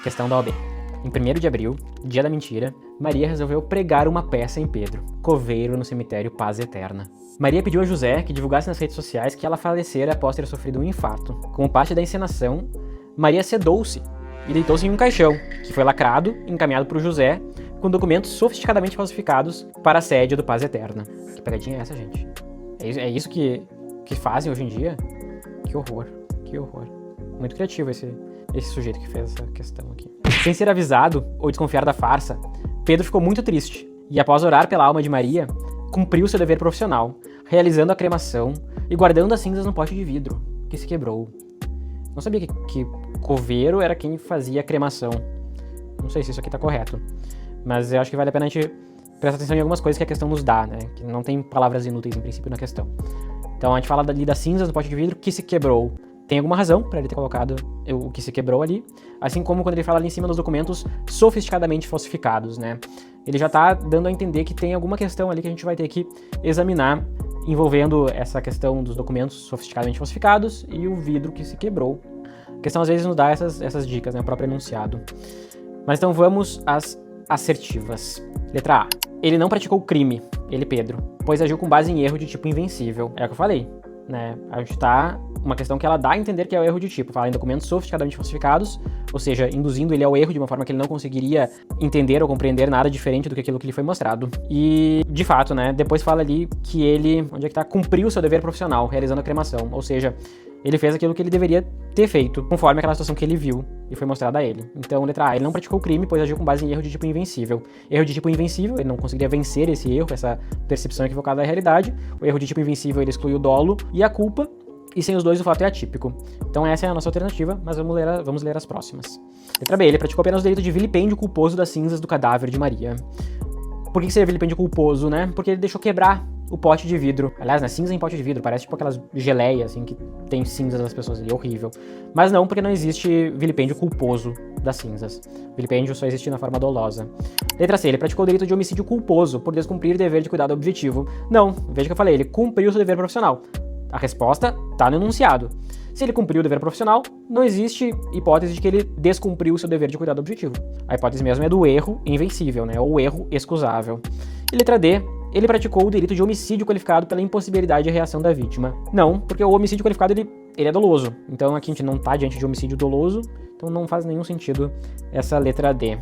Questão da OAB. Em 1º de abril, dia da mentira, Maria resolveu pregar uma peça em Pedro, coveiro no cemitério Paz Eterna. Maria pediu a José que divulgasse nas redes sociais que ela falecera após ter sofrido um infarto. Como parte da encenação, Maria sedou-se e deitou-se em um caixão, que foi lacrado e encaminhado para o José, com documentos sofisticadamente falsificados para a sede do Paz Eterna. Que pegadinha é essa, gente? É isso que fazem hoje em dia? Que horror, que horror. Muito criativo esse sujeito que fez essa questão aqui. Sem ser avisado ou desconfiar da farsa, Pedro ficou muito triste e, após orar pela alma de Maria, cumpriu seu dever profissional, realizando a cremação e guardando as cinzas no pote de vidro, que se quebrou. Não sabia que coveiro era quem fazia a cremação. Não sei se isso aqui tá correto, mas eu acho que vale a pena a gente prestar atenção em algumas coisas que a questão nos dá, né? Que não tem palavras inúteis em princípio na questão. Então a gente fala ali das cinzas no pote de vidro que se quebrou. Tem alguma razão para ele ter colocado o que se quebrou ali, assim como quando ele fala ali em cima dos documentos sofisticadamente falsificados, né? Ele já tá dando a entender que tem alguma questão ali que a gente vai ter que examinar envolvendo essa questão dos documentos sofisticadamente falsificados e o vidro que se quebrou. A questão às vezes nos dá essas dicas, né? O próprio enunciado. Mas então vamos às assertivas. Letra A. Ele não praticou crime, ele Pedro, pois agiu com base em erro de tipo invencível. É o que eu falei, né? A gente tá... Uma questão que ela dá a entender que é o erro de tipo, fala em documentos sofisticadamente falsificados, ou seja, induzindo ele ao erro de uma forma que ele não conseguiria entender ou compreender nada diferente do que aquilo que lhe foi mostrado. E, de fato, né, depois fala ali que ele, onde é que tá, cumpriu o seu dever profissional, realizando a cremação, ou seja, ele fez aquilo que ele deveria ter feito, conforme aquela situação que ele viu e foi mostrada a ele. Então, letra A, ele não praticou crime, pois agiu com base em erro de tipo invencível. Erro de tipo invencível, ele não conseguiria vencer esse erro, essa percepção equivocada da realidade. O erro de tipo invencível, ele exclui o dolo e a culpa, e sem os dois o fato é atípico. Então essa é a nossa alternativa, mas vamos ler as próximas. Letra B, ele praticou apenas o delito de vilipêndio culposo das cinzas do cadáver de Maria. Por que seria vilipêndio culposo, né? Porque ele deixou quebrar o pote de vidro. Aliás, né, cinza em pote de vidro, parece tipo aquelas geleias, assim, que tem cinzas das pessoas ali, horrível. Mas não, porque não existe vilipêndio culposo das cinzas. Vilipêndio só existe na forma dolosa. Letra C, ele praticou o delito de homicídio culposo por descumprir o dever de cuidado objetivo. Não, veja que eu falei, ele cumpriu seu dever profissional. A resposta está no enunciado. Se ele cumpriu o dever profissional, não existe hipótese de que ele descumpriu o seu dever de cuidado objetivo. A hipótese mesmo é do erro invencível, né? Ou erro excusável. E letra D, ele praticou o delito de homicídio qualificado pela impossibilidade de reação da vítima. Não, porque o homicídio qualificado ele é doloso. Então aqui a gente não está diante de homicídio doloso, então não faz nenhum sentido essa letra D.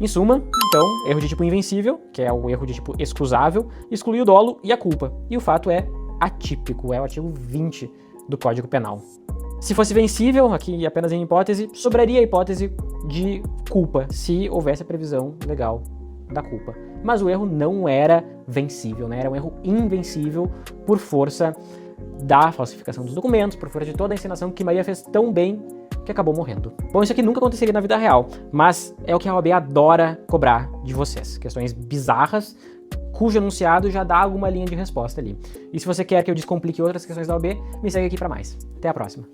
Em suma, então, erro de tipo invencível, que é o erro de tipo excusável, exclui o dolo e a culpa. E o fato é atípico, é o artigo 20 do Código Penal. Se fosse vencível, aqui apenas em hipótese, sobraria a hipótese de culpa, se houvesse a previsão legal da culpa. Mas o erro não era vencível, né? Era um erro invencível por força da falsificação dos documentos, por força de toda a encenação que Maria fez tão bem que acabou morrendo. Bom, isso aqui nunca aconteceria na vida real, mas é o que a OAB adora cobrar de vocês. Questões bizarras, cujo enunciado já dá alguma linha de resposta ali. E se você quer que eu descomplique outras questões da OAB, me segue aqui para mais. Até a próxima.